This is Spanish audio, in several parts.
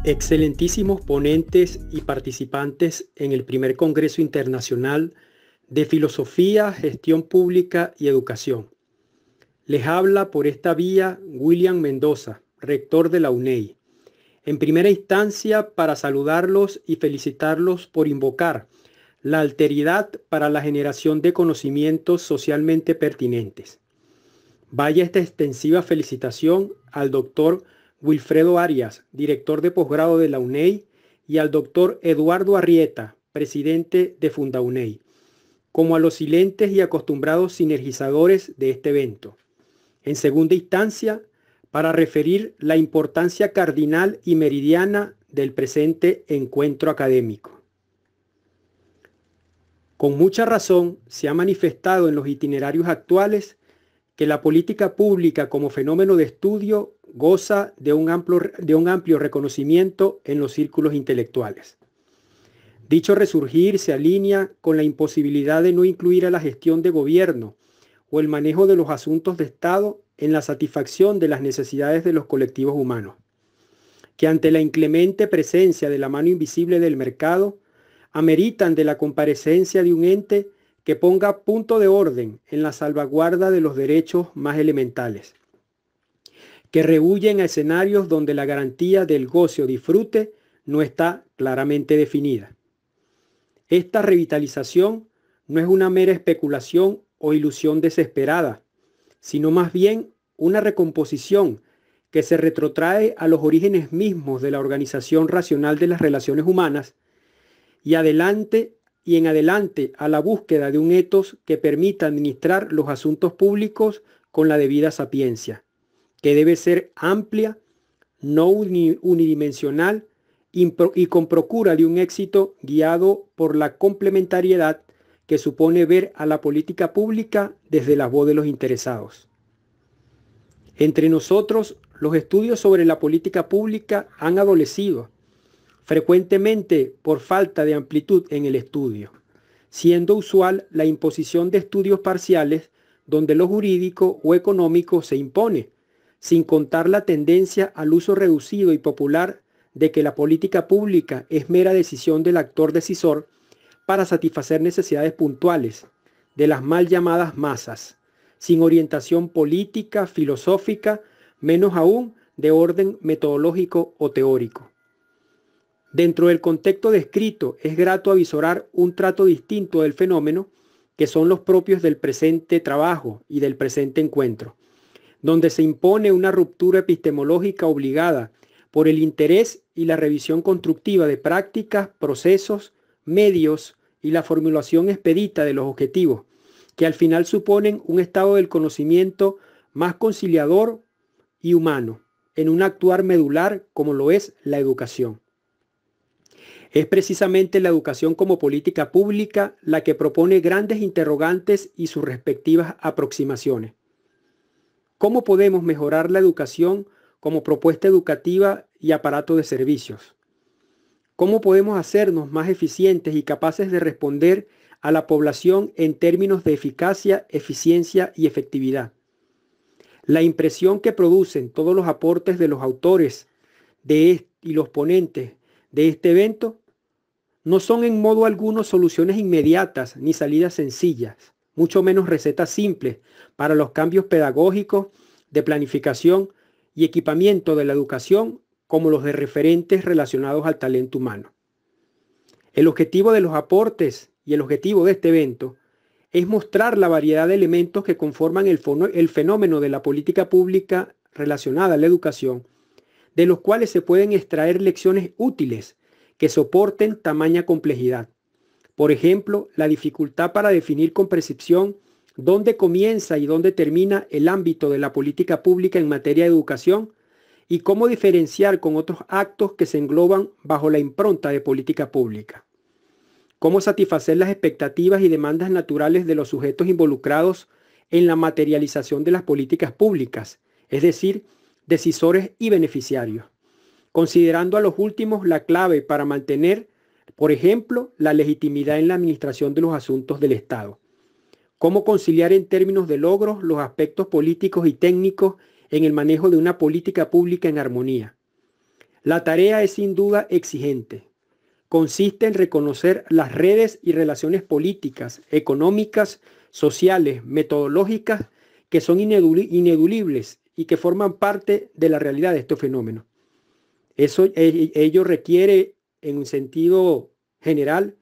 Excelentísimos ponentes y participantes en el primer Congreso Internacional de Filosofía, Gestión Pública y Educación. Les habla por esta vía William Mendoza, rector de la UNEI. En primera instancia, para saludarlos y felicitarlos por invocar la alteridad para la generación de conocimientos socialmente pertinentes. Vaya esta extensiva felicitación al doctor Wilfredo Arias, director de posgrado de la UNEI, y al doctor Eduardo Arrieta, presidente de FundaUNEI, como a los silentes y acostumbrados sinergizadores de este evento. En segunda instancia, para referir la importancia cardinal y meridiana del presente encuentro académico. Con mucha razón se ha manifestado en los itinerarios actuales que la política pública como fenómeno de estudio goza de un amplio reconocimiento en los círculos intelectuales. Dicho resurgir se alinea con la imposibilidad de no incluir a la gestión de gobierno o el manejo de los asuntos de Estado en la satisfacción de las necesidades de los colectivos humanos, que ante la inclemente presencia de la mano invisible del mercado, ameritan de la comparecencia de un ente que ponga punto de orden en la salvaguarda de los derechos más elementales, que rehuyen a escenarios donde la garantía del goce o disfrute no está claramente definida. Esta revitalización no es una mera especulación o ilusión desesperada, sino más bien una recomposición que se retrotrae a los orígenes mismos de la organización racional de las relaciones humanas y en adelante a la búsqueda de un ethos que permita administrar los asuntos públicos con la debida sapiencia, que debe ser amplia, no unidimensional y con procura de un éxito guiado por la complementariedad que supone ver a la política pública desde la voz de los interesados. Entre nosotros, los estudios sobre la política pública han adolecido, frecuentemente por falta de amplitud en el estudio, siendo usual la imposición de estudios parciales donde lo jurídico o económico se impone, sin contar la tendencia al uso reducido y popular de que la política pública es mera decisión del actor decisor para satisfacer necesidades puntuales de las mal llamadas masas, sin orientación política, filosófica, menos aún de orden metodológico o teórico. Dentro del contexto descrito es grato avisorar un trato distinto del fenómeno que son los propios del presente trabajo y del presente encuentro, donde se impone una ruptura epistemológica obligada por el interés y la revisión constructiva de prácticas, procesos, medios y la formulación expedita de los objetivos, que al final suponen un estado del conocimiento más conciliador y humano, en un actuar medular como lo es la educación. Es precisamente la educación como política pública la que propone grandes interrogantes y sus respectivas aproximaciones. ¿Cómo podemos mejorar la educación como propuesta educativa y aparato de servicios? ¿Cómo podemos hacernos más eficientes y capaces de responder a la población en términos de eficacia, eficiencia y efectividad? La impresión que producen todos los aportes de los autores y los ponentes de este evento no son en modo alguno soluciones inmediatas ni salidas sencillas, mucho menos recetas simples para los cambios pedagógicos, de planificación y equipamiento de la educación como los de referentes relacionados al talento humano. El objetivo de los aportes y el objetivo de este evento es mostrar la variedad de elementos que conforman el fenómeno de la política pública relacionada a la educación, de los cuales se pueden extraer lecciones útiles que soporten tamaña complejidad. Por ejemplo, la dificultad para definir con precisión dónde comienza y dónde termina el ámbito de la política pública en materia de educación y cómo diferenciar con otros actos que se engloban bajo la impronta de política pública. Cómo satisfacer las expectativas y demandas naturales de los sujetos involucrados en la materialización de las políticas públicas, es decir, decisores y beneficiarios, considerando a los últimos la clave para mantener, por ejemplo, la legitimidad en la administración de los asuntos del Estado. Cómo conciliar en términos de logros los aspectos políticos y técnicos en el manejo de una política pública en armonía. La tarea es sin duda exigente. Consiste en reconocer las redes y relaciones políticas, económicas, sociales, metodológicas que son ineludibles y que forman parte de la realidad de estos fenómenos. Ello requiere, en un sentido general,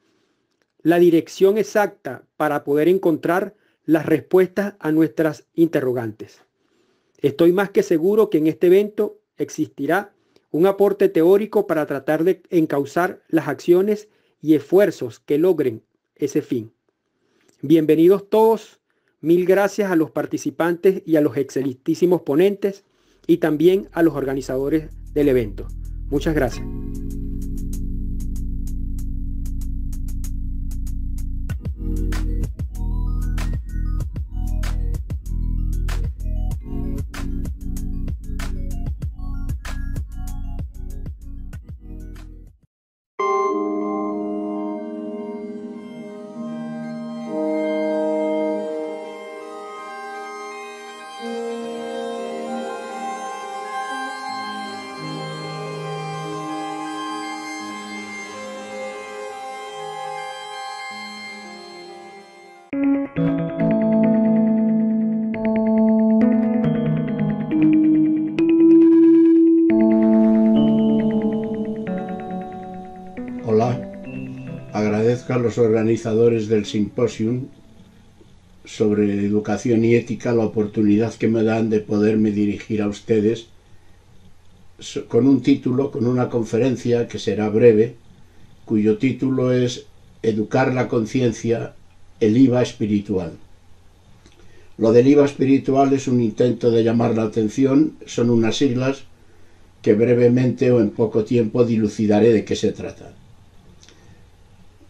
la dirección exacta para poder encontrar las respuestas a nuestras interrogantes. Estoy más que seguro que en este evento existirá un aporte teórico para tratar de encauzar las acciones y esfuerzos que logren ese fin. Bienvenidos todos, mil gracias a los participantes y a los excelentísimos ponentes y también a los organizadores del evento. Muchas gracias. Hola, agradezco a los organizadores del simposium sobre educación y ética la oportunidad que me dan de poderme dirigir a ustedes con un título, con una conferencia que será breve, cuyo título es Educar la conciencia, el IVA espiritual. Lo del IVA espiritual es un intento de llamar la atención, son unas siglas que brevemente o en poco tiempo dilucidaré de qué se trata.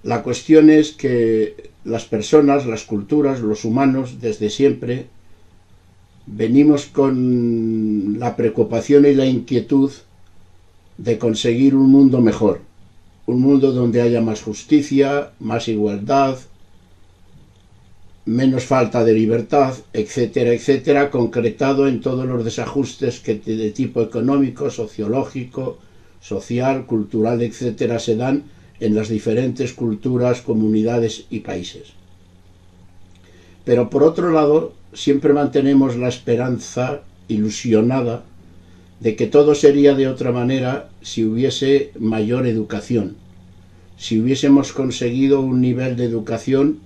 La cuestión es que las personas, las culturas, los humanos, desde siempre, venimos con la preocupación y la inquietud de conseguir un mundo mejor, un mundo donde haya más justicia, más igualdad, menos falta de libertad, etcétera, etcétera, concretado en todos los desajustes que de tipo económico, sociológico, social, cultural, etcétera, se dan en las diferentes culturas, comunidades y países. Pero por otro lado, siempre mantenemos la esperanza ilusionada de que todo sería de otra manera si hubiese mayor educación, si hubiésemos conseguido un nivel de educación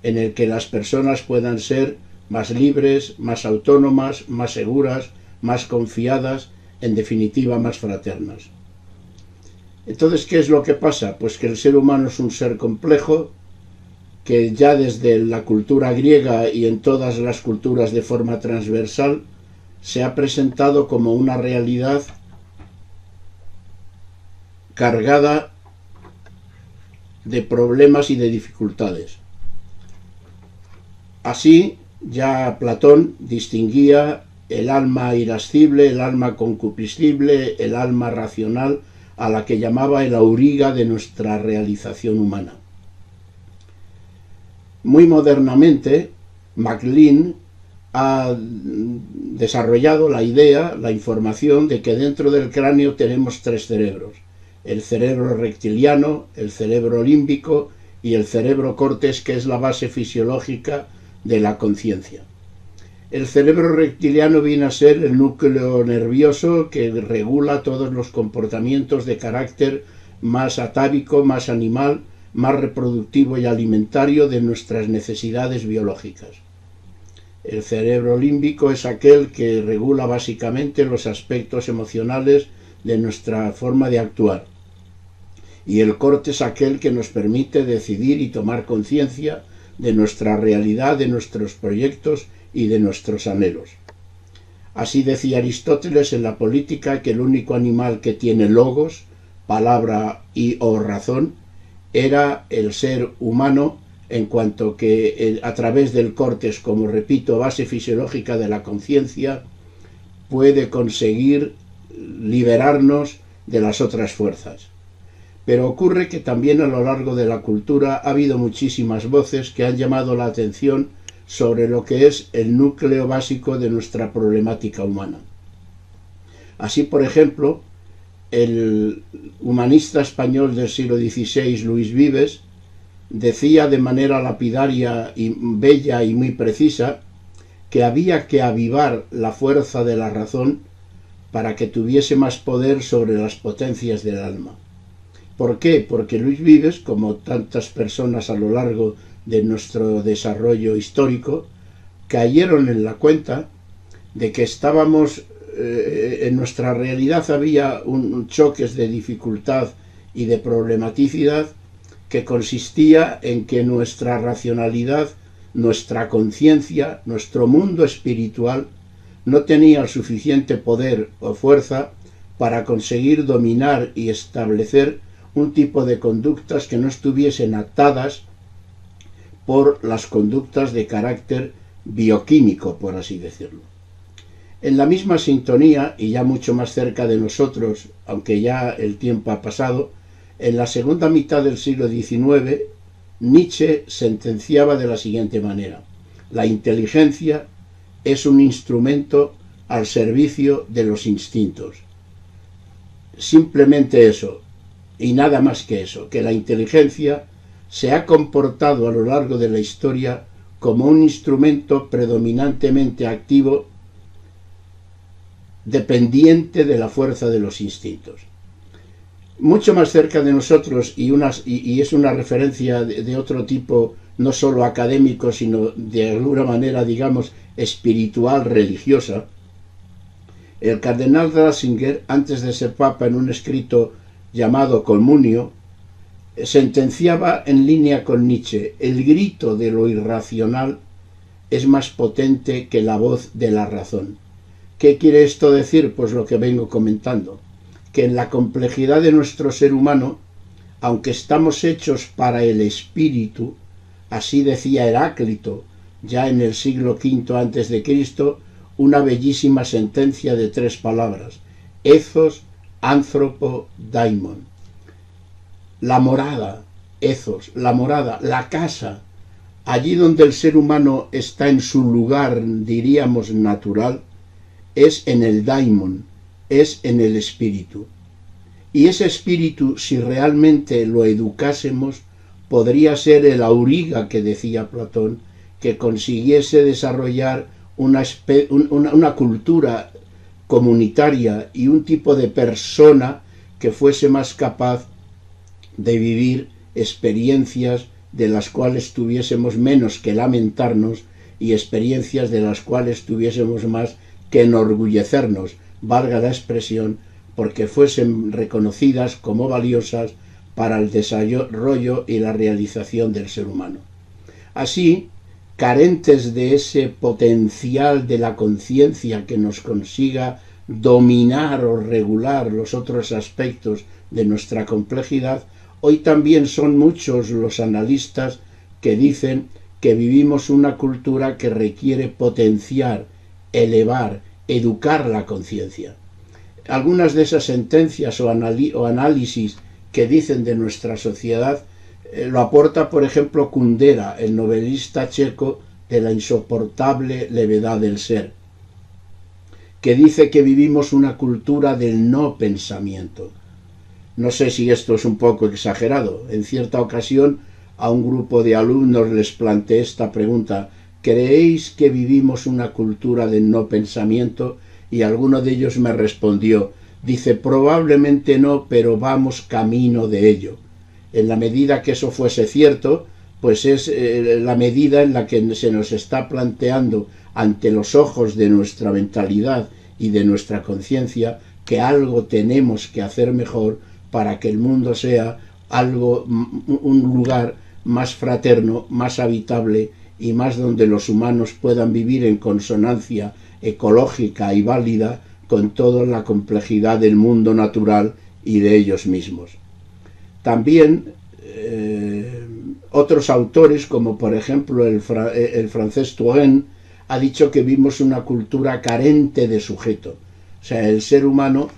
en el que las personas puedan ser más libres, más autónomas, más seguras, más confiadas, en definitiva más fraternas. Entonces, ¿qué es lo que pasa? Pues que el ser humano es un ser complejo, que ya desde la cultura griega y en todas las culturas de forma transversal se ha presentado como una realidad cargada de problemas y de dificultades. Así, ya Platón distinguía el alma irascible, el alma concupiscible, el alma racional, a la que llamaba el auriga de nuestra realización humana. Muy modernamente, MacLean ha desarrollado la idea, la información de que dentro del cráneo tenemos tres cerebros: el cerebro reptiliano, el cerebro límbico y el cerebro córtex, que es la base fisiológica de la conciencia. El cerebro reptiliano viene a ser el núcleo nervioso que regula todos los comportamientos de carácter más atávico, más animal, más reproductivo y alimentario de nuestras necesidades biológicas. El cerebro límbico es aquel que regula básicamente los aspectos emocionales de nuestra forma de actuar. Y el córtex aquel que nos permite decidir y tomar conciencia de nuestra realidad, de nuestros proyectos y de nuestros anhelos. Así decía Aristóteles en la Política que el único animal que tiene logos, palabra y o razón, era el ser humano, en cuanto que a través del córtex, como repito, base fisiológica de la conciencia, puede conseguir liberarnos de las otras fuerzas. Pero ocurre que también a lo largo de la cultura ha habido muchísimas voces que han llamado la atención sobre lo que es el núcleo básico de nuestra problemática humana. Así, por ejemplo, el humanista español del siglo XVI, Luis Vives, decía de manera lapidaria y bella y muy precisa que había que avivar la fuerza de la razón para que tuviese más poder sobre las potencias del alma. ¿Por qué? Porque Luis Vives, como tantas personas a lo largo de nuestro desarrollo histórico, cayeron en la cuenta de que estábamos, en nuestra realidad había choques de dificultad y de problematicidad que consistía en que nuestra racionalidad, nuestra conciencia, nuestro mundo espiritual no tenía el suficiente poder o fuerza para conseguir dominar y establecer un tipo de conductas que no estuviesen atadas por las conductas de carácter bioquímico, por así decirlo. En la misma sintonía, y ya mucho más cerca de nosotros, aunque ya el tiempo ha pasado, en la segunda mitad del siglo XIX, Nietzsche sentenciaba de la siguiente manera: la inteligencia es un instrumento al servicio de los instintos. Simplemente eso, y nada más que eso, que la inteligencia se ha comportado a lo largo de la historia como un instrumento predominantemente activo, dependiente de la fuerza de los instintos. Mucho más cerca de nosotros, y es una referencia de otro tipo, no solo académico, sino de alguna manera, digamos, espiritual, religiosa, el cardenal Ratzinger, antes de ser papa, en un escrito llamado Comunio, sentenciaba en línea con Nietzsche: el grito de lo irracional es más potente que la voz de la razón. ¿Qué quiere esto decir? Pues lo que vengo comentando, que en la complejidad de nuestro ser humano, aunque estamos hechos para el espíritu, así decía Heráclito ya en el siglo V a.C., una bellísima sentencia de 3 palabras: ethos, anthropo, daimon. La morada, ethos, la morada, la casa, allí donde el ser humano está en su lugar, diríamos, natural, es en el daimon, es en el espíritu. Y ese espíritu, si realmente lo educásemos, podría ser el auriga que decía Platón, que consiguiese desarrollar una cultura comunitaria y un tipo de persona que fuese más capaz de vivir experiencias de las cuales tuviésemos menos que lamentarnos y experiencias de las cuales tuviésemos más que enorgullecernos, valga la expresión, porque fuesen reconocidas como valiosas para el desarrollo y la realización del ser humano. Así, carentes de ese potencial de la conciencia que nos consiga dominar o regular los otros aspectos de nuestra complejidad, hoy también son muchos los analistas que dicen que vivimos una cultura que requiere potenciar, elevar, educar la conciencia. Algunas de esas sentencias o análisis que dicen de nuestra sociedad lo aporta, por ejemplo, Kundera, el novelista checo de La insoportable levedad del ser, que dice que vivimos una cultura del no pensamiento. No sé si esto es un poco exagerado. En cierta ocasión a un grupo de alumnos les planteé esta pregunta: ¿creéis que vivimos una cultura del no pensamiento? Y alguno de ellos me respondió, dice: probablemente no, pero vamos camino de ello. En la medida que eso fuese cierto, pues es la medida en la que se nos está planteando ante los ojos de nuestra mentalidad y de nuestra conciencia que algo tenemos que hacer mejor para que el mundo sea un lugar más fraterno, más habitable y más donde los humanos puedan vivir en consonancia ecológica y válida con toda la complejidad del mundo natural y de ellos mismos. También otros autores, como por ejemplo el francés Touraine, ha dicho que vivimos una cultura carente de sujeto. O sea, el ser humano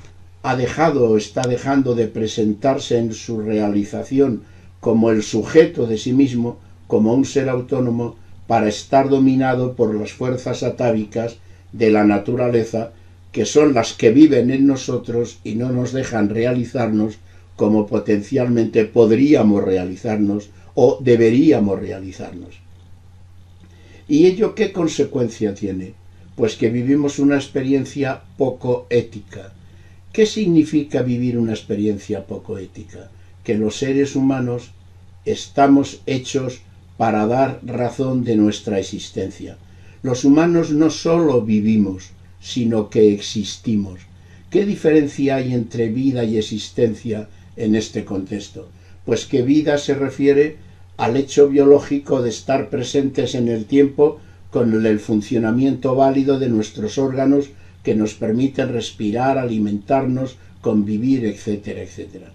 ha dejado o está dejando de presentarse en su realización como el sujeto de sí mismo, como un ser autónomo, para estar dominado por las fuerzas atávicas de la naturaleza, que son las que viven en nosotros y no nos dejan realizarnos como potencialmente podríamos realizarnos o deberíamos realizarnos. ¿Y ello qué consecuencia tiene? Pues que vivimos una experiencia poco ética. ¿Qué significa vivir una experiencia poco ética? Que los seres humanos estamos hechos para dar razón de nuestra existencia. Los humanos no solo vivimos, sino que existimos. ¿Qué diferencia hay entre vida y existencia en este contexto? Pues que vida se refiere al hecho biológico de estar presentes en el tiempo con el funcionamiento válido de nuestros órganos que nos permiten respirar, alimentarnos, convivir, etcétera, etcétera.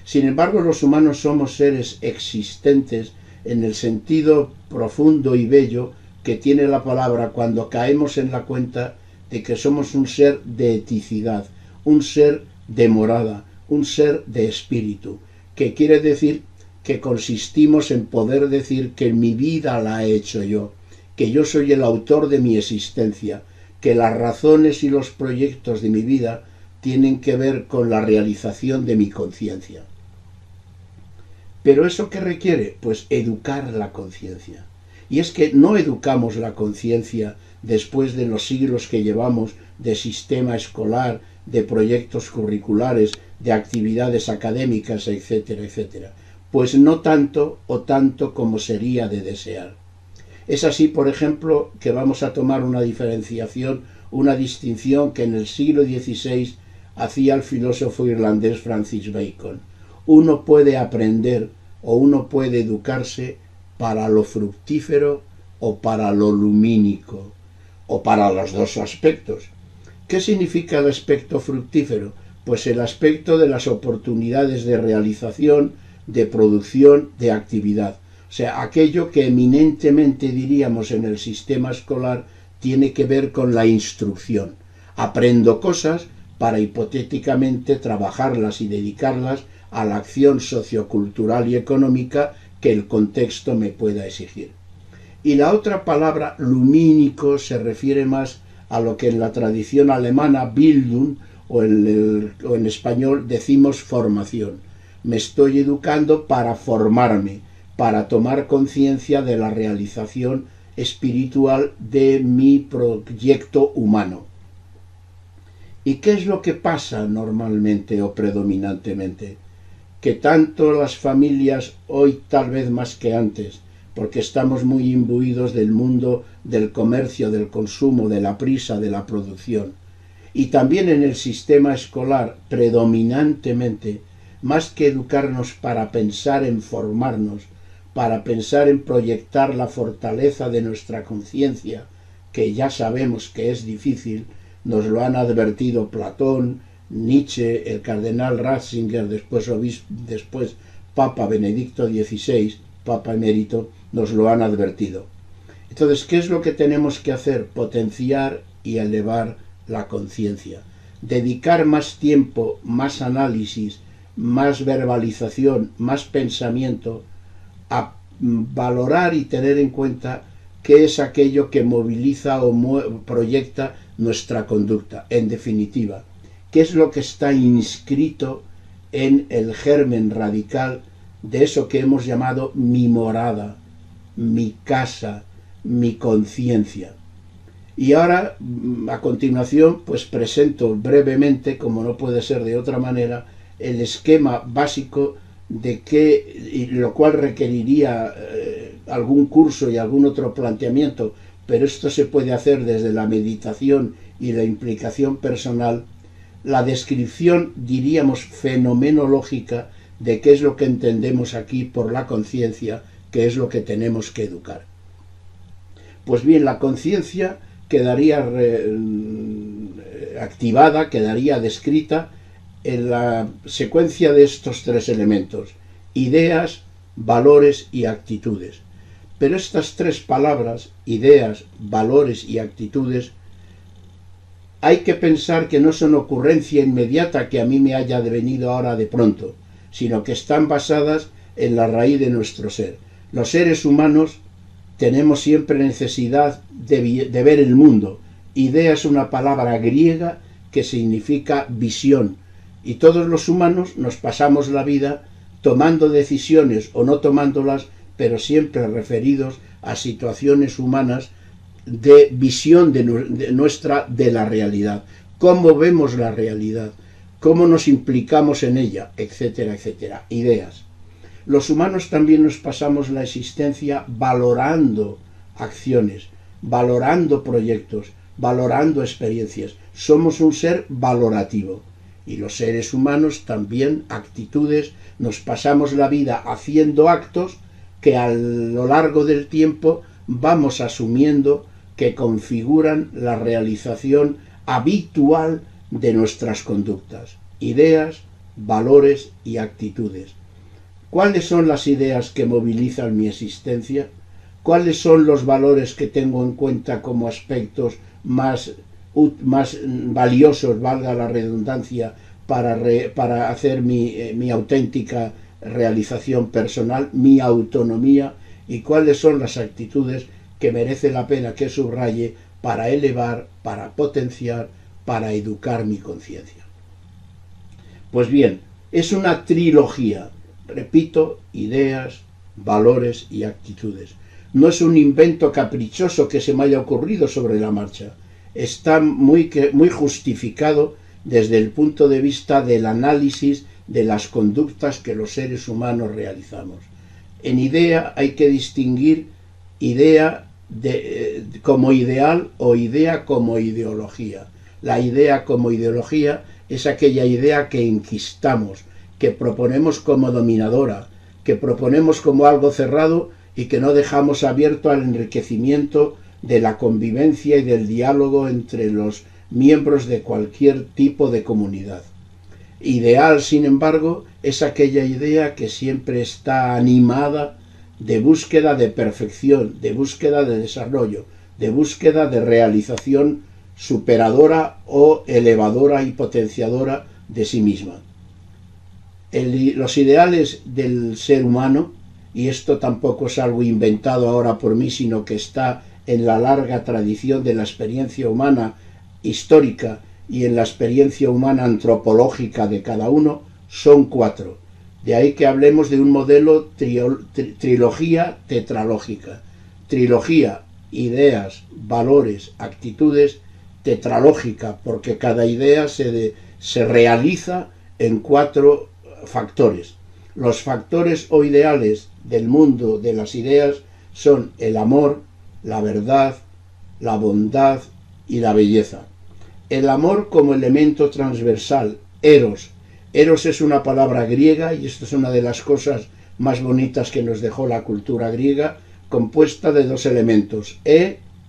Sin embargo, los humanos somos seres existentes en el sentido profundo y bello que tiene la palabra cuando caemos en la cuenta de que somos un ser de eticidad, un ser de morada, un ser de espíritu, que quiere decir que consistimos en poder decir que mi vida la he hecho yo, que yo soy el autor de mi existencia, que las razones y los proyectos de mi vida tienen que ver con la realización de mi conciencia. ¿Pero eso qué requiere? Pues educar la conciencia. Y es que no educamos la conciencia después de los siglos que llevamos de sistema escolar, de proyectos curriculares, de actividades académicas, etcétera, etcétera. Pues no tanto o tanto como sería de desear. Es así, por ejemplo, que vamos a tomar una diferenciación, una distinción que en el siglo XVI hacía el filósofo irlandés Francis Bacon. Uno puede aprender o uno puede educarse para lo fructífero o para lo lumínico, o para los dos aspectos. ¿Qué significa el aspecto fructífero? Pues el aspecto de las oportunidades de realización, de producción, de actividad. O sea, aquello que eminentemente diríamos en el sistema escolar tiene que ver con la instrucción. Aprendo cosas para hipotéticamente trabajarlas y dedicarlas a la acción sociocultural y económica que el contexto me pueda exigir. Y la otra palabra, lumínico, se refiere más a lo que en la tradición alemana Bildung o en español decimos formación. Me estoy educando para formarme, para tomar conciencia de la realización espiritual de mi proyecto humano. ¿Y qué es lo que pasa normalmente o predominantemente? Que tanto las familias, hoy tal vez más que antes, porque estamos muy imbuidos del mundo del comercio, del consumo, de la prisa, de la producción, y también en el sistema escolar predominantemente, más que educarnos para pensar en formarnos, para pensar en proyectar la fortaleza de nuestra conciencia, que ya sabemos que es difícil, nos lo han advertido Platón, Nietzsche, el cardenal Ratzinger, después Papa Benedicto XVI, Papa emérito, nos lo han advertido. Entonces, ¿qué es lo que tenemos que hacer? Potenciar y elevar la conciencia. Dedicar más tiempo, más análisis, más verbalización, más pensamiento a valorar y tener en cuenta qué es aquello que moviliza o proyecta nuestra conducta. En definitiva, qué es lo que está inscrito en el germen radical de eso que hemos llamado mi morada, mi casa, mi conciencia. Y ahora, a continuación, pues presento brevemente, como no puede ser de otra manera, el esquema básico de qué, lo cual requeriría algún curso y algún otro planteamiento, pero esto se puede hacer desde la meditación y la implicación personal, la descripción, diríamos, fenomenológica de qué es lo que entendemos aquí por la conciencia, qué es lo que tenemos que educar. Pues bien, la conciencia quedaría activada, quedaría descrita en la secuencia de estos tres elementos: ideas, valores y actitudes. Pero estas tres palabras, ideas, valores y actitudes, hay que pensar que no son ocurrencia inmediata que a mí me haya venido ahora de pronto, sino que están basadas en la raíz de nuestro ser. Los seres humanos tenemos siempre necesidad de ver el mundo. Idea es una palabra griega que significa visión, y todos los humanos nos pasamos la vida tomando decisiones o no tomándolas, pero siempre referidos a situaciones humanas de visión de nuestra de la realidad, cómo vemos la realidad, cómo nos implicamos en ella, etcétera, etcétera. Ideas. Los humanos también nos pasamos la existencia valorando acciones, valorando proyectos, valorando experiencias. Somos un ser valorativo. Y los seres humanos también, actitudes, nos pasamos la vida haciendo actos que a lo largo del tiempo vamos asumiendo que configuran la realización habitual de nuestras conductas, ideas, valores y actitudes. ¿Cuáles son las ideas que movilizan mi existencia? ¿Cuáles son los valores que tengo en cuenta como aspectos más valiosos, valga la redundancia, para hacer mi auténtica realización personal, mi autonomía? ¿Y cuáles son las actitudes que merece la pena que subraye para elevar, para potenciar, para educar mi conciencia? Pues bien, es una trilogía, repito, ideas, valores y actitudes. No es un invento caprichoso que se me haya ocurrido sobre la marcha. Está muy justificado desde el punto de vista del análisis de las conductas que los seres humanos realizamos. En idea hay que distinguir idea como ideal o idea como ideología. La idea como ideología es aquella idea que enquistamos, que proponemos como dominadora, que proponemos como algo cerrado y que no dejamos abierto al enriquecimiento de la convivencia y del diálogo entre los miembros de cualquier tipo de comunidad. Ideal, sin embargo, es aquella idea que siempre está animada de búsqueda de perfección, de búsqueda de desarrollo, de búsqueda de realización superadora o elevadora y potenciadora de sí misma. Los ideales del ser humano, y esto tampoco es algo inventado ahora por mí, sino que está en la larga tradición de la experiencia humana histórica y en la experiencia humana antropológica de cada uno, son 4. De ahí que hablemos de un modelo trilogía tetralógica. Trilogía, ideas, valores, actitudes, tetralógica, porque cada idea se realiza en 4 factores. Los factores o ideales del mundo de las ideas son el amor, la verdad, la bondad y la belleza. El amor como elemento transversal, eros. Eros es una palabra griega, y esto es una de las cosas más bonitas que nos dejó la cultura griega, compuesta de 2 elementos,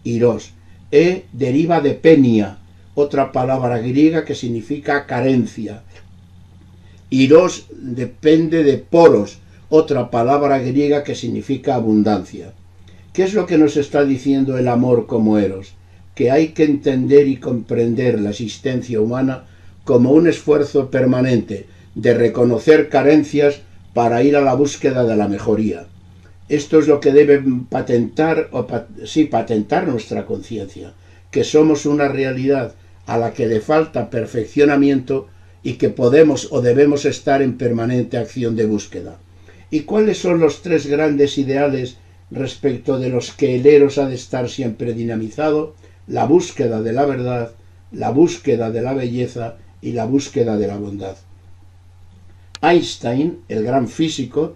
y ros. Deriva de penia, otra palabra griega que significa carencia. Iros depende de poros, otra palabra griega que significa abundancia. ¿Qué es lo que nos está diciendo el amor como eros? Que hay que entender y comprender la existencia humana como un esfuerzo permanente de reconocer carencias para ir a la búsqueda de la mejoría. Esto es lo que debe patentar nuestra conciencia, que somos una realidad a la que le falta perfeccionamiento y que podemos o debemos estar en permanente acción de búsqueda. ¿Y cuáles son los 3 grandes ideales respecto de los que el eros ha de estar siempre dinamizado? La búsqueda de la verdad, la búsqueda de la belleza y la búsqueda de la bondad. Einstein, el gran físico,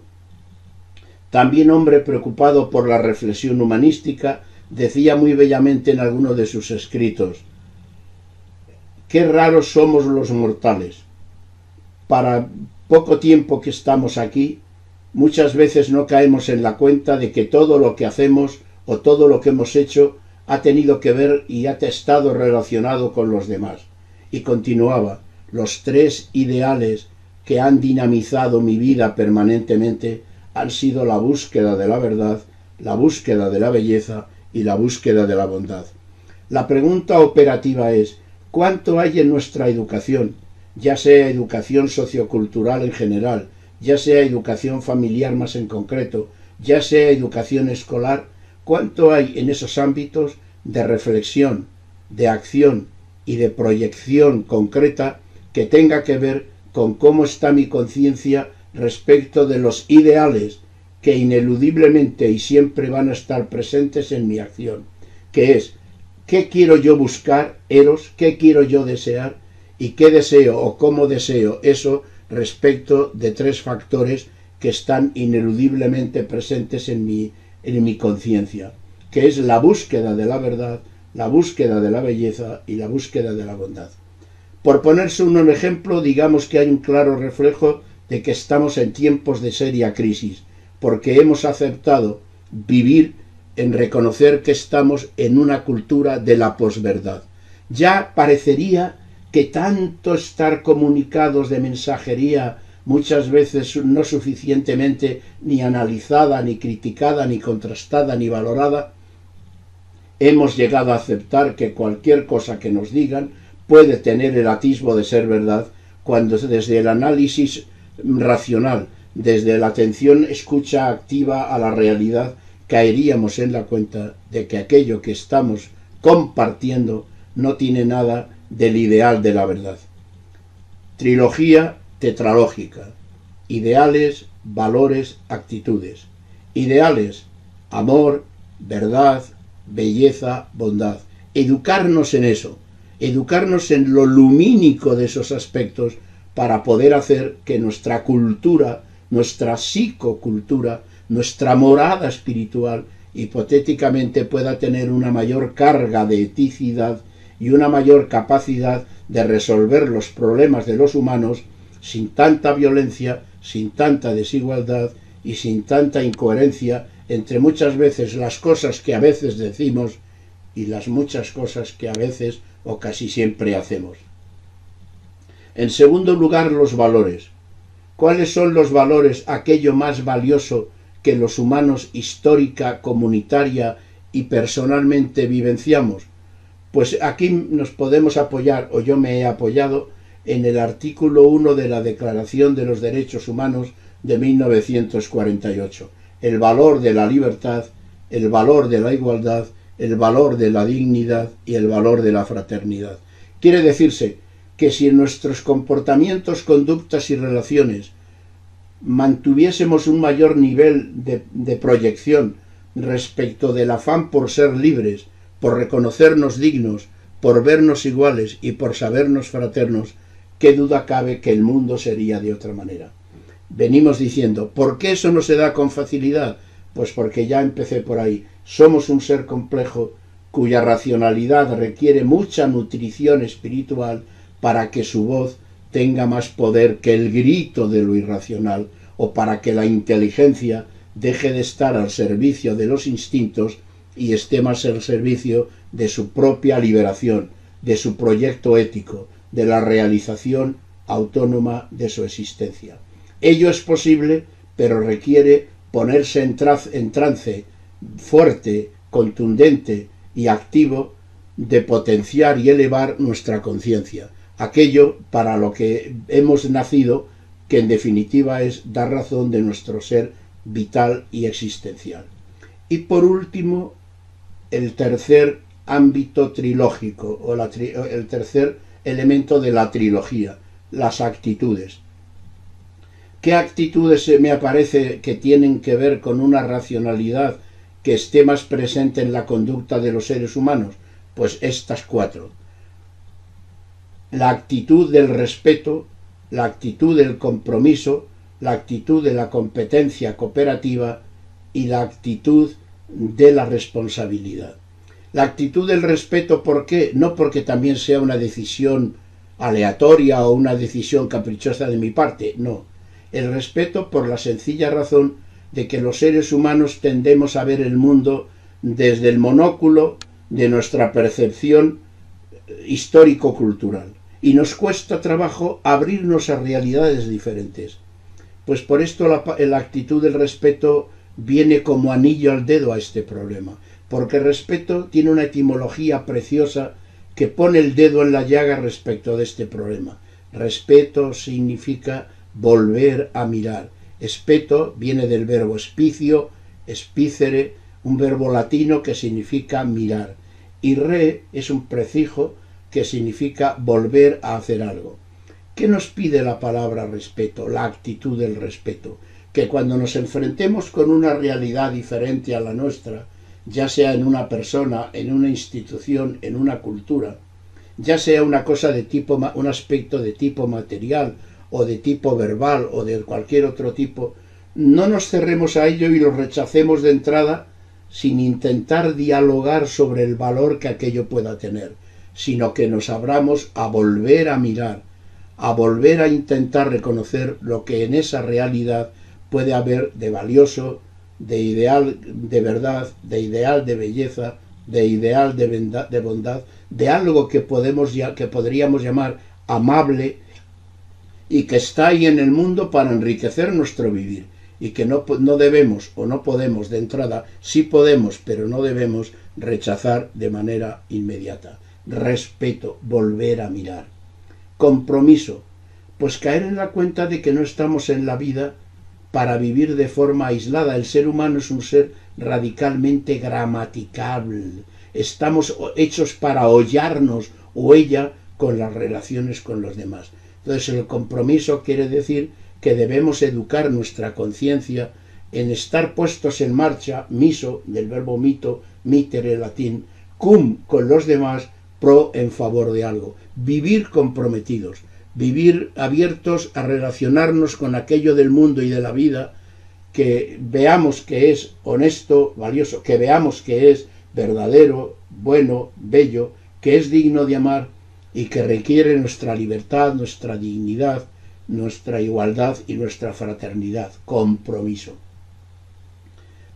también hombre preocupado por la reflexión humanística, decía muy bellamente en alguno de sus escritos: qué raros somos los mortales. Para poco tiempo que estamos aquí, muchas veces no caemos en la cuenta de que todo lo que hacemos o todo lo que hemos hecho ha tenido que ver y ha estado relacionado con los demás. Y continuaba: los 3 ideales que han dinamizado mi vida permanentemente han sido la búsqueda de la verdad, la búsqueda de la belleza y la búsqueda de la bondad. La pregunta operativa es: ¿cuánto hay en nuestra educación, ya sea educación sociocultural en general, ya sea educación familiar más en concreto, ya sea educación escolar, cuánto hay en esos ámbitos de reflexión, de acción y de proyección concreta que tenga que ver con cómo está mi conciencia respecto de los ideales que ineludiblemente y siempre van a estar presentes en mi acción, que es qué quiero yo buscar, eros, qué quiero yo desear y qué deseo o cómo deseo eso respecto de tres factores que están ineludiblemente presentes en mi conciencia, que es la búsqueda de la verdad, la búsqueda de la belleza y la búsqueda de la bondad. Por ponerse un ejemplo, digamos que hay un claro reflejo de que estamos en tiempos de seria crisis, porque hemos aceptado vivir en reconocer que estamos en una cultura de la posverdad. Ya parecería que tanto estar comunicados de mensajería, muchas veces no suficientemente ni analizada, ni criticada, ni contrastada, ni valorada, hemos llegado a aceptar que cualquier cosa que nos digan puede tener el atisbo de ser verdad, cuando desde el análisis racional, desde la atención escucha activa a la realidad, caeríamos en la cuenta de que aquello que estamos compartiendo no tiene nada del ideal de la verdad. Trilogía tetralógica: ideales, valores, actitudes. Ideales: amor, verdad, belleza, bondad. Educarnos en eso, educarnos en lo lumínico de esos aspectos para poder hacer que nuestra cultura, nuestra psicocultura, nuestra morada espiritual, hipotéticamente pueda tener una mayor carga de eticidad y una mayor capacidad de resolver los problemas de los humanos sin tanta violencia, sin tanta desigualdad y sin tanta incoherencia entre muchas veces las cosas que a veces decimos y las muchas cosas que a veces o casi siempre hacemos. En segundo lugar, los valores. ¿Cuáles son los valores, aquello más valioso que los humanos histórica, comunitaria y personalmente vivenciamos? Pues aquí nos podemos apoyar, o yo me he apoyado, en el artículo 1 de la Declaración de los Derechos Humanos de 1948. El valor de la libertad, el valor de la igualdad, el valor de la dignidad y el valor de la fraternidad. Quiere decirse que si en nuestros comportamientos, conductas y relaciones mantuviésemos un mayor nivel de proyección respecto del afán por ser libres, por reconocernos dignos, por vernos iguales y por sabernos fraternos, qué duda cabe que el mundo sería de otra manera. Venimos diciendo, ¿por qué eso no se da con facilidad? Pues porque ya empecé por ahí. Somos un ser complejo cuya racionalidad requiere mucha nutrición espiritual para que su voz tenga más poder que el grito de lo irracional, o para que la inteligencia deje de estar al servicio de los instintos y esté más al servicio de su propia liberación, de su proyecto ético, de la realización autónoma de su existencia. Ello es posible, pero requiere ponerse en trance fuerte, contundente y activo de potenciar y elevar nuestra conciencia, aquello para lo que hemos nacido, que en definitiva es dar razón de nuestro ser vital y existencial. Y por último, el tercer ámbito trilógico, o el tercer elemento de la trilogía, las actitudes. ¿Qué actitudes me aparece que tienen que ver con una racionalidad que esté más presente en la conducta de los seres humanos? Pues estas cuatro. La actitud del respeto, la actitud del compromiso, la actitud de la competencia cooperativa y la actitud de la responsabilidad. La actitud del respeto, ¿por qué? No porque también sea una decisión aleatoria o una decisión caprichosa de mi parte, no. El respeto por la sencilla razón de que los seres humanos tendemos a ver el mundo desde el monóculo de nuestra percepción histórico-cultural, y nos cuesta trabajo abrirnos a realidades diferentes. Pues por esto la actitud del respeto viene como anillo al dedo a este problema, porque el respeto tiene una etimología preciosa que pone el dedo en la llaga respecto de este problema. Respeto significa volver a mirar. Espeto viene del verbo espicio, spicere, un verbo latino que significa mirar. Y re es un prefijo que significa volver a hacer algo. ¿Qué nos pide la palabra respeto, la actitud del respeto? Que cuando nos enfrentemos con una realidad diferente a la nuestra, ya sea en una persona, en una institución, en una cultura, ya sea una cosa de tipo, un aspecto de tipo material o de tipo verbal o de cualquier otro tipo, no nos cerremos a ello y lo rechacemos de entrada sin intentar dialogar sobre el valor que aquello pueda tener, sino que nos abramos a volver a mirar, a volver a intentar reconocer lo que en esa realidad puede haber de valioso, de ideal de verdad, de ideal de belleza, de ideal de bondad, de algo que podríamos llamar amable y que está ahí en el mundo para enriquecer nuestro vivir, y que no debemos o no podemos de entrada, sí podemos, pero no debemos rechazar de manera inmediata. Respeto, volver a mirar. Compromiso, pues caer en la cuenta de que no estamos en la vida para vivir de forma aislada. El ser humano es un ser radicalmente gramatical. Estamos hechos para hollarnos o ella con las relaciones con los demás. Entonces el compromiso quiere decir que debemos educar nuestra conciencia en estar puestos en marcha, miso, del verbo mito, mitere latín, cum con los demás, pro en favor de algo. Vivir comprometidos, vivir abiertos a relacionarnos con aquello del mundo y de la vida que veamos que es honesto, valioso, que veamos que es verdadero, bueno, bello, que es digno de amar y que requiere nuestra libertad, nuestra dignidad, nuestra igualdad y nuestra fraternidad. Compromiso.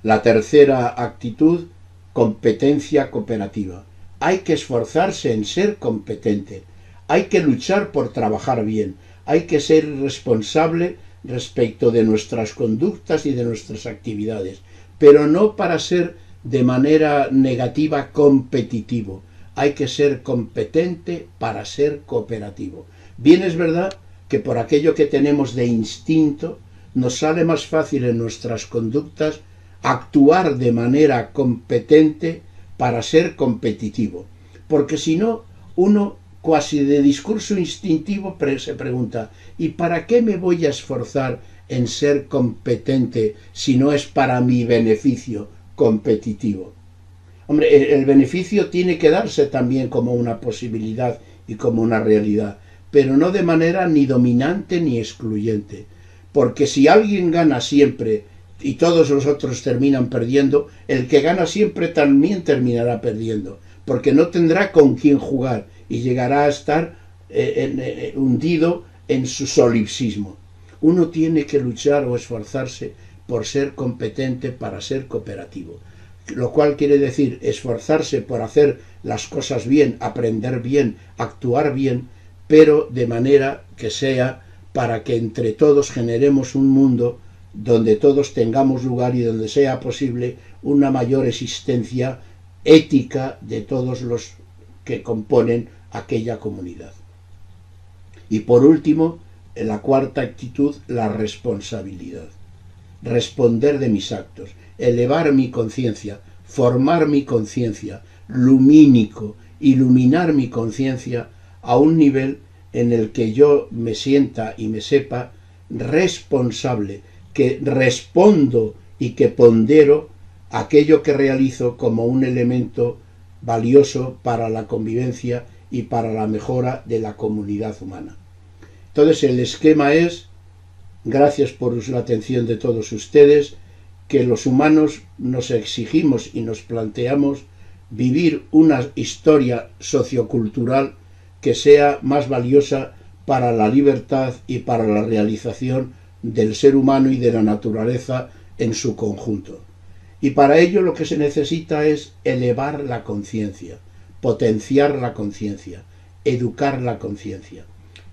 La tercera actitud, competencia cooperativa. Hay que esforzarse en ser competente, hay que luchar por trabajar bien, hay que ser responsable respecto de nuestras conductas y de nuestras actividades, pero no para ser de manera negativa competitivo. Hay que ser competente para ser cooperativo. Bien es verdad que por aquello que tenemos de instinto nos sale más fácil en nuestras conductas actuar de manera competente para ser competitivo, porque si no, uno casi de discurso instintivo se pregunta, ¿y para qué me voy a esforzar en ser competente si no es para mi beneficio competitivo? Hombre, el beneficio tiene que darse también como una posibilidad y como una realidad, pero no de manera ni dominante ni excluyente, porque si alguien gana siempre y todos los otros terminan perdiendo, el que gana siempre también terminará perdiendo, porque no tendrá con quién jugar y llegará a estar hundido en su solipsismo. Uno tiene que luchar o esforzarse por ser competente para ser cooperativo, lo cual quiere decir esforzarse por hacer las cosas bien, aprender bien, actuar bien, pero de manera que sea para que entre todos generemos un mundo donde todos tengamos lugar y donde sea posible una mayor existencia ética de todos los que componen aquella comunidad. Y por último, en la cuarta actitud, la responsabilidad. Responder de mis actos, elevar mi conciencia, formar mi conciencia, lumínico, iluminar mi conciencia a un nivel en el que yo me sienta y me sepa responsable, que respondo y que pondero aquello que realizo como un elemento valioso para la convivencia y para la mejora de la comunidad humana. Entonces el esquema es, gracias por la atención de todos ustedes, que los humanos nos exigimos y nos planteamos vivir una historia sociocultural que sea más valiosa para la libertad y para la realización del ser humano y de la naturaleza en su conjunto. Y para ello lo que se necesita es elevar la conciencia, potenciar la conciencia, educar la conciencia.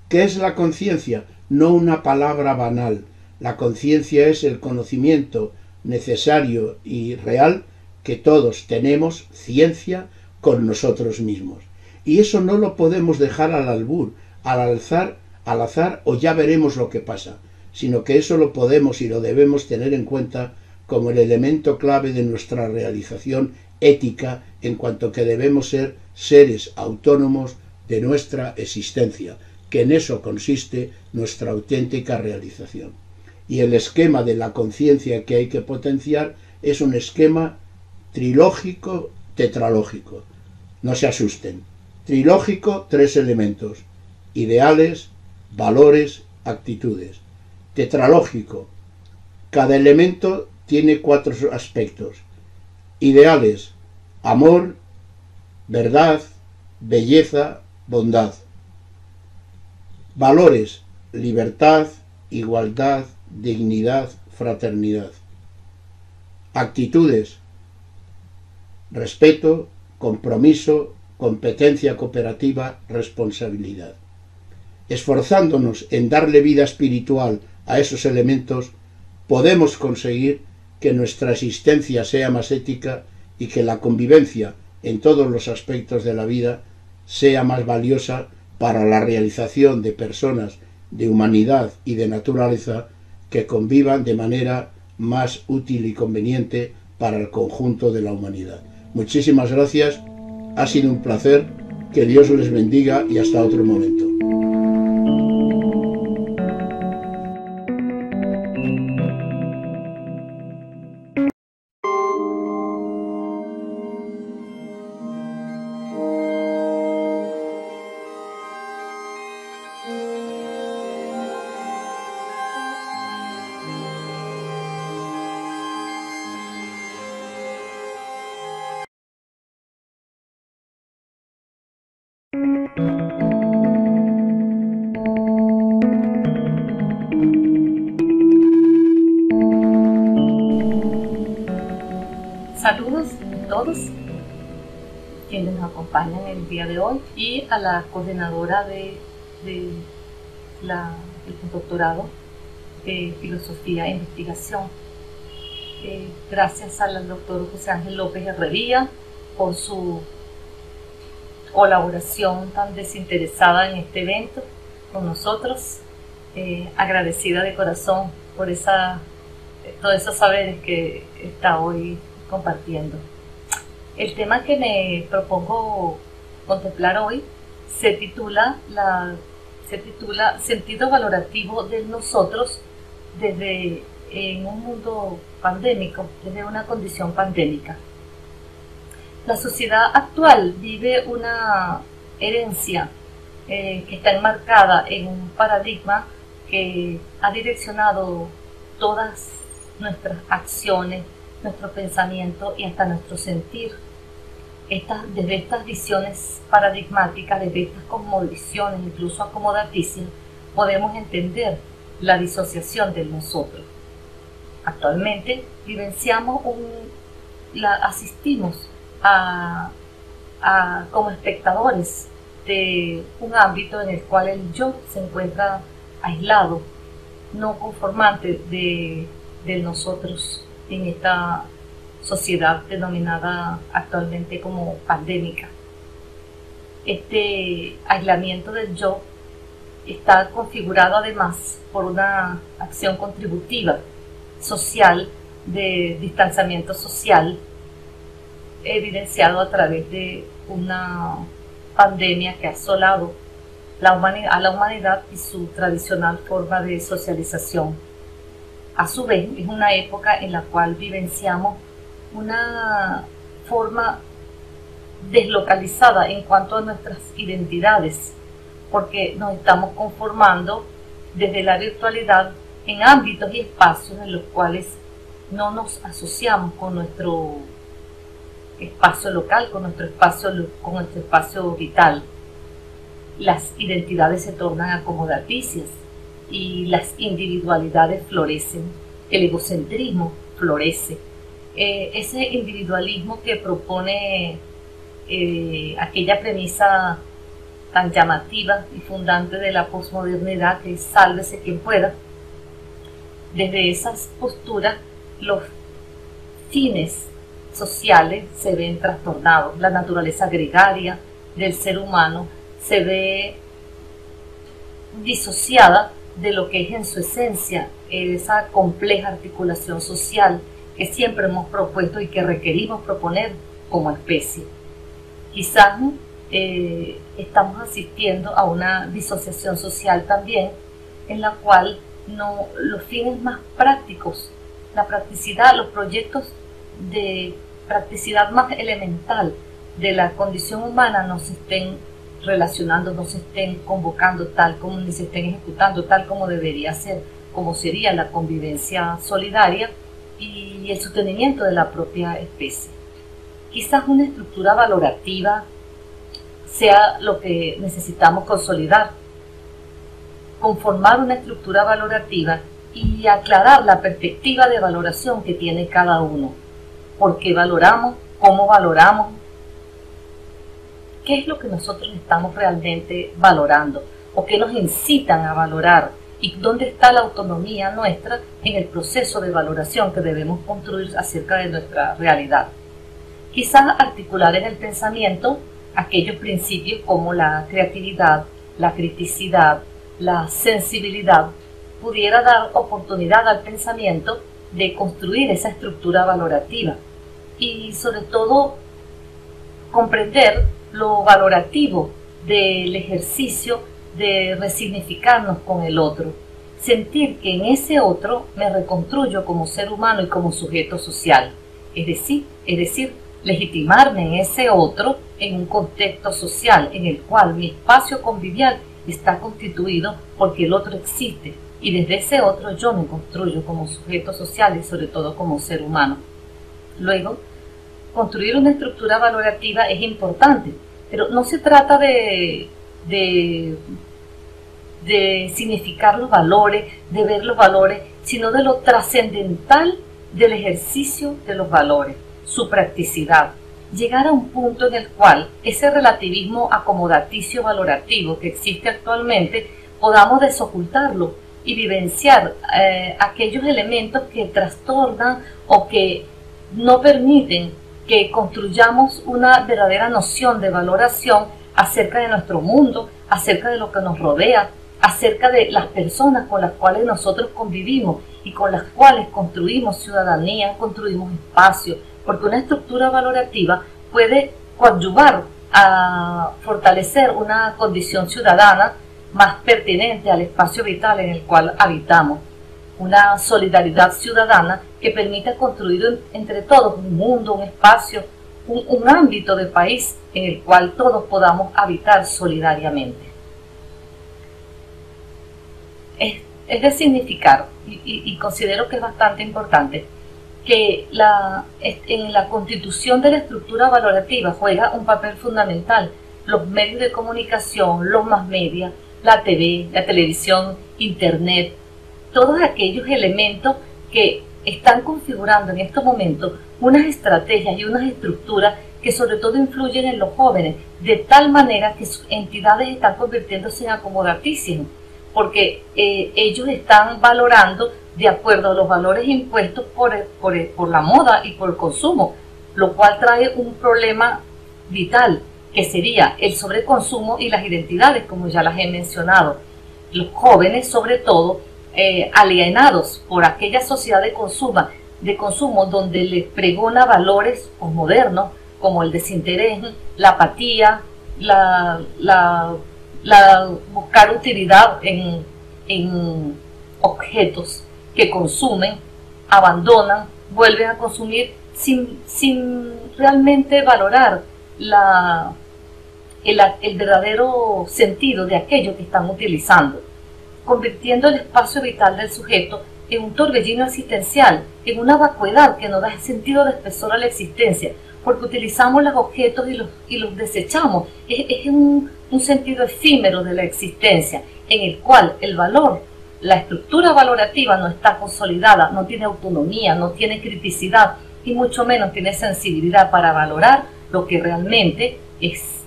¿Qué es la conciencia? No una palabra banal. La conciencia es el conocimiento necesario y real que todos tenemos, ciencia, con nosotros mismos. Y eso no lo podemos dejar al albur, al azar o ya veremos lo que pasa, sino que eso lo podemos y lo debemos tener en cuenta como el elemento clave de nuestra realización ética, en cuanto que debemos ser seres autónomos, de nuestra existencia, que en eso consiste nuestra auténtica realización. Y el esquema de la conciencia que hay que potenciar es un esquema trilógico, tetralógico. No se asusten. Trilógico, 3 elementos: ideales, valores, actitudes. Tetralógico, cada elemento tiene 4 aspectos: ideales, amor, verdad, belleza, bondad. Valores, libertad, igualdad, dignidad, fraternidad. Actitudes, respeto, compromiso, competencia cooperativa, responsabilidad. Esforzándonos en darle vida espiritual a esos elementos, podemos conseguir que nuestra existencia sea más ética y que la convivencia en todos los aspectos de la vida sea más valiosa para la realización de personas de humanidad y de naturaleza que convivan de manera más útil y conveniente para el conjunto de la humanidad. Muchísimas gracias, ha sido un placer, que Dios les bendiga y hasta otro momento. Saludos a todos quienes nos acompañan el día de hoy y a la coordinadora del postdoctorado de Filosofía e Investigación. Gracias al doctor José Ángel López Herrería por su colaboración tan desinteresada en este evento con nosotros. Agradecida de corazón por todos esos saberes que está hoy compartiendo. El tema que me propongo contemplar hoy se titula Sentido valorativo de nosotros en un mundo pandémico, desde una condición pandémica. La sociedad actual vive una herencia que está enmarcada en un paradigma que ha direccionado todas nuestras acciones, nuestro pensamiento y hasta nuestro sentir. Desde estas visiones paradigmáticas, desde estas cosmovisiones, incluso acomodaticias, podemos entender la disociación del nosotros. Actualmente asistimos como espectadores de un ámbito en el cual el yo se encuentra aislado, no conformante del nosotros en esta sociedad denominada actualmente como pandémica. Este aislamiento del yo está configurado además por una acción contributiva social de distanciamiento social, evidenciado a través de una pandemia que ha asolado a la humanidad y su tradicional forma de socialización. A su vez, es una época en la cual vivenciamos una forma deslocalizada en cuanto a nuestras identidades, porque nos estamos conformando desde la virtualidad en ámbitos y espacios en los cuales no nos asociamos con nuestro espacio local, con nuestro espacio vital. Las identidades se tornan acomodaticias y las individualidades florecen, el egocentrismo florece. Ese individualismo que propone aquella premisa tan llamativa y fundante de la posmodernidad, que es sálvese quien pueda. Desde esas posturas los fines sociales se ven trastornados, la naturaleza gregaria del ser humano se ve disociada de lo que es en su esencia esa compleja articulación social que siempre hemos propuesto y que requerimos proponer como especie. Quizás estamos asistiendo a una disociación social también, en la cual los fines más prácticos, la practicidad, los proyectos de practicidad más elemental de la condición humana no se estén relacionando, no se estén convocando tal como, ni se estén ejecutando tal como debería ser, como sería la convivencia solidaria y el sostenimiento de la propia especie. Quizás una estructura valorativa sea lo que necesitamos consolidar, conformar una estructura valorativa y aclarar la perspectiva de valoración que tiene cada uno. ¿Por qué valoramos? ¿Cómo valoramos? ¿Qué es lo que nosotros estamos realmente valorando? ¿O qué nos incitan a valorar? ¿Y dónde está la autonomía nuestra en el proceso de valoración que debemos construir acerca de nuestra realidad? Quizás articular en el pensamiento aquellos principios como la creatividad, la criticidad, la sensibilidad, pudiera dar oportunidad al pensamiento de construir esa estructura valorativa y sobre todo comprender lo valorativo del ejercicio de resignificarnos con el otro, sentir que en ese otro me reconstruyo como ser humano y como sujeto social, es decir, legitimarme en ese otro en un contexto social en el cual mi espacio convivial está constituido porque el otro existe y desde ese otro yo me construyo como sujeto social y sobre todo como ser humano. Luego, construir una estructura valorativa es importante, pero no se trata de significar los valores, de ver los valores, sino de lo trascendental del ejercicio de los valores, su practicidad. Llegar a un punto en el cual ese relativismo acomodaticio valorativo que existe actualmente podamos desocultarlo y vivenciar aquellos elementos que trastornan o que no permiten que construyamos una verdadera noción de valoración acerca de nuestro mundo, acerca de lo que nos rodea, acerca de las personas con las cuales nosotros convivimos y con las cuales construimos ciudadanía, construimos espacio, porque una estructura valorativa puede coadyuvar a fortalecer una condición ciudadana más pertinente al espacio vital en el cual habitamos, una solidaridad ciudadana que permita construir entre todos un mundo, un espacio, un ámbito de país en el cual todos podamos habitar solidariamente. Es de significar, y considero que es bastante importante, que en la constitución de la estructura valorativa juega un papel fundamental los medios de comunicación, los más media, la TV, la televisión, internet, todos aquellos elementos que están configurando en estos momentos unas estrategias y unas estructuras que sobre todo influyen en los jóvenes, de tal manera que sus entidades están convirtiéndose en acomodaticias, porque ellos están valorando de acuerdo a los valores impuestos por la moda y por el consumo, lo cual trae un problema vital, que sería el sobreconsumo y las identidades, como ya las he mencionado. Los jóvenes, sobre todo, alienados por aquella sociedad de consumo donde les pregona valores modernos, como el desinterés, la apatía, buscar utilidad en objetos que consumen, abandonan, vuelven a consumir sin realmente valorar el verdadero sentido de aquello que están utilizando, convirtiendo el espacio vital del sujeto en un torbellino existencial, en una vacuidad que no da sentido de espesor a la existencia, porque utilizamos los objetos y los desechamos. Es un sentido efímero de la existencia, en el cual el valor, la estructura valorativa no está consolidada, no tiene autonomía, no tiene criticidad y mucho menos tiene sensibilidad para valorar lo que realmente es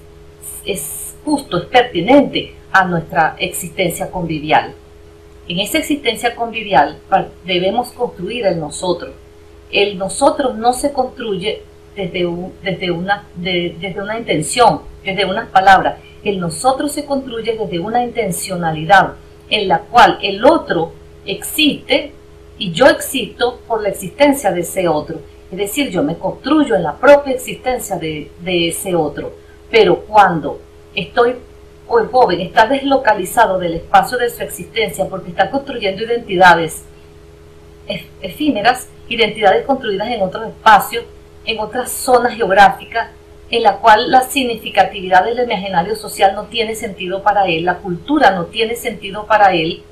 justo, es pertinente a nuestra existencia convivial. En esa existencia convivial debemos construir el nosotros. El nosotros no se construye desde una intención, desde unas palabras. El nosotros se construye desde una intencionalidad en la cual el otro existe y yo existo por la existencia de ese otro. Es decir, yo me construyo en la propia existencia de ese otro. Pero cuando estoy o el joven está deslocalizado del espacio de su existencia porque está construyendo identidades efímeras, identidades construidas en otros espacios, en otras zonas geográficas, en la cual la significatividad del imaginario social no tiene sentido para él, la cultura no tiene sentido para él,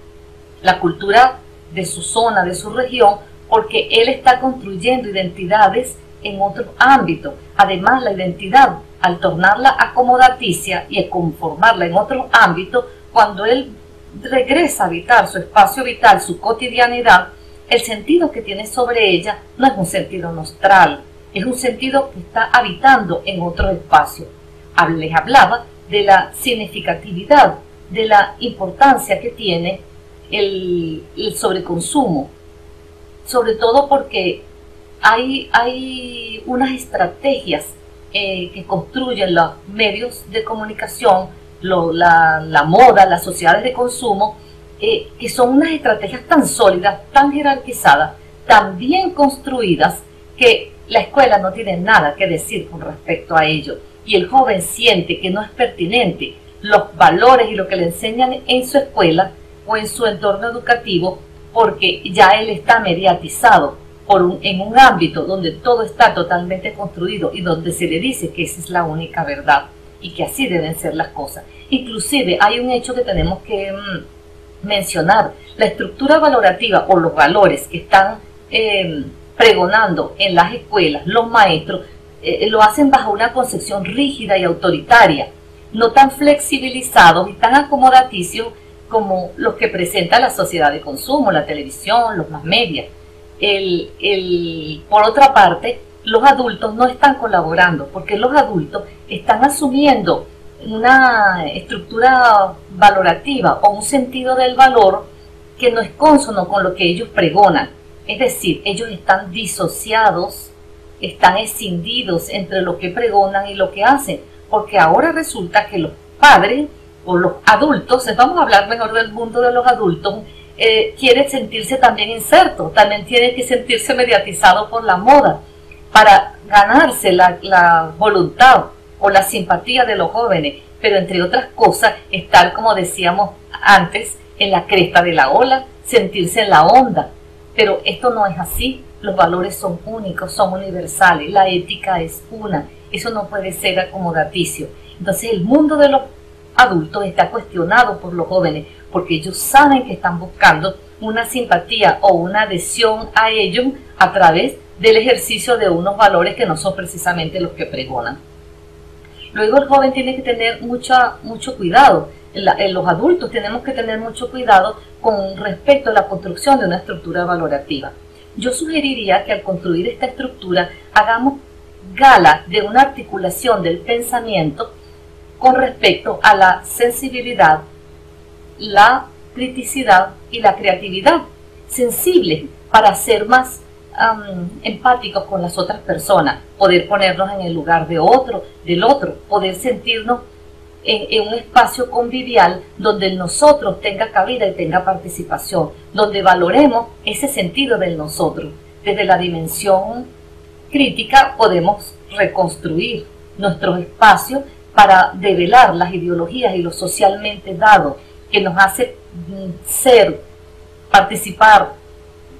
la cultura de su zona, de su región, porque él está construyendo identidades en otros ámbitos. Además, la identidad, al tornarla acomodaticia y a conformarla en otros ámbitos, cuando él regresa a habitar su espacio vital, su cotidianidad, el sentido que tiene sobre ella no es un sentido nostral, es un sentido que está habitando en otro espacio. Les hablaba de la significatividad, de la importancia que tiene el sobreconsumo, sobre todo porque hay unas estrategias que construyen los medios de comunicación, la moda, las sociedades de consumo, que son unas estrategias tan sólidas, tan jerarquizadas, tan bien construidas, que la escuela no tiene nada que decir con respecto a ello. Y el joven siente que no es pertinente los valores y lo que le enseñan en su escuela o en su entorno educativo, porque ya él está mediatizado en un ámbito donde todo está totalmente construido y donde se le dice que esa es la única verdad y que así deben ser las cosas. Inclusive hay un hecho que tenemos que mencionar: la estructura valorativa o los valores que están pregonando en las escuelas los maestros lo hacen bajo una concepción rígida y autoritaria, no tan flexibilizados y tan acomodaticios como los que presenta la sociedad de consumo, la televisión, los más media. Por otra parte, los adultos no están colaborando, porque los adultos están asumiendo una estructura valorativa o un sentido del valor que no es cónsono con lo que ellos pregonan. Es decir, ellos están disociados, están escindidos entre lo que pregonan y lo que hacen, porque ahora resulta que los padres o los adultos, vamos a hablar mejor del mundo de los adultos, quiere sentirse también inserto, también tiene que sentirse mediatizado por la moda para ganarse la voluntad o la simpatía de los jóvenes, pero entre otras cosas estar, como decíamos antes, en la cresta de la ola, sentirse en la onda. Pero esto no es así, los valores son únicos, son universales, la ética es una, eso no puede ser acomodaticio. Entonces el mundo de los adultos está cuestionado por los jóvenes, porque ellos saben que están buscando una simpatía o una adhesión a ellos a través del ejercicio de unos valores que no son precisamente los que pregonan. Luego el joven tiene que tener mucho cuidado, los adultos tenemos que tener mucho cuidado con respecto a la construcción de una estructura valorativa. Yo sugeriría que al construir esta estructura hagamos gala de una articulación del pensamiento con respecto a la sensibilidad, la criticidad y la creatividad, sensibles para ser más empáticos con las otras personas, poder ponernos en el lugar del otro, poder sentirnos en un espacio convivial donde el nosotros tenga cabida y tenga participación, donde valoremos ese sentido del nosotros. Desde la dimensión crítica podemos reconstruir nuestros espacios para develar las ideologías y lo socialmente dado que nos hace ser, participar,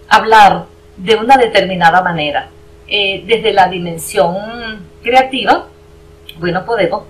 hablar de una determinada manera. Desde la dimensión creativa, bueno, podemos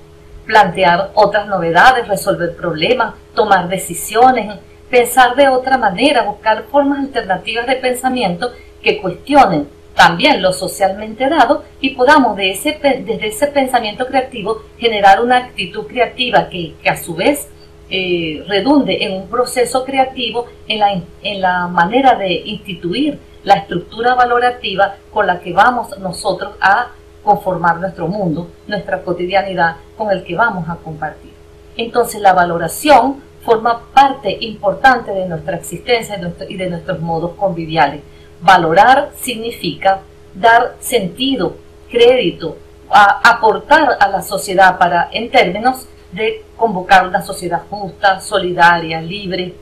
plantear otras novedades, resolver problemas, tomar decisiones, pensar de otra manera, buscar formas alternativas de pensamiento que cuestionen también lo socialmente dado y podamos desde ese pensamiento creativo generar una actitud creativa que a su vez redunde en un proceso creativo en la manera de instituir la estructura valorativa con la que vamos nosotros a conformar nuestro mundo, nuestra cotidianidad con el que vamos a compartir. Entonces la valoración forma parte importante de nuestra existencia y de nuestros modos conviviales. Valorar significa dar sentido, crédito, aportar a la sociedad en términos de convocar una sociedad justa, solidaria, libre,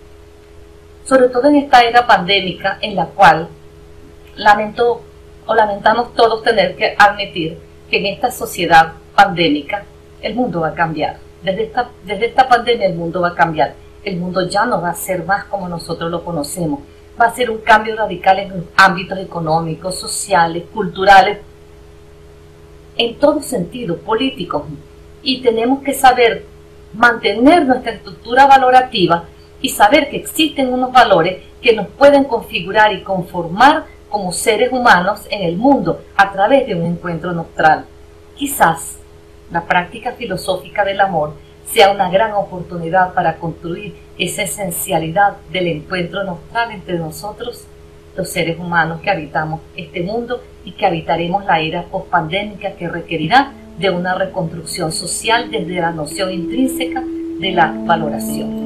sobre todo en esta era pandémica en la cual lamentamos todos tener que admitir que en esta sociedad pandémica el mundo va a cambiar. Desde esta pandemia el mundo va a cambiar. El mundo ya no va a ser más como nosotros lo conocemos. Va a ser un cambio radical en los ámbitos económicos, sociales, culturales, en todo sentido, políticos. Y tenemos que saber mantener nuestra estructura valorativa y saber que existen unos valores que nos pueden configurar y conformar como seres humanos en el mundo a través de un encuentro nostral. Quizás la práctica filosófica del amor sea una gran oportunidad para construir esa esencialidad del encuentro nostral entre nosotros, los seres humanos que habitamos este mundo y que habitaremos la era pospandémica, que requerirá de una reconstrucción social desde la noción intrínseca de la valoración.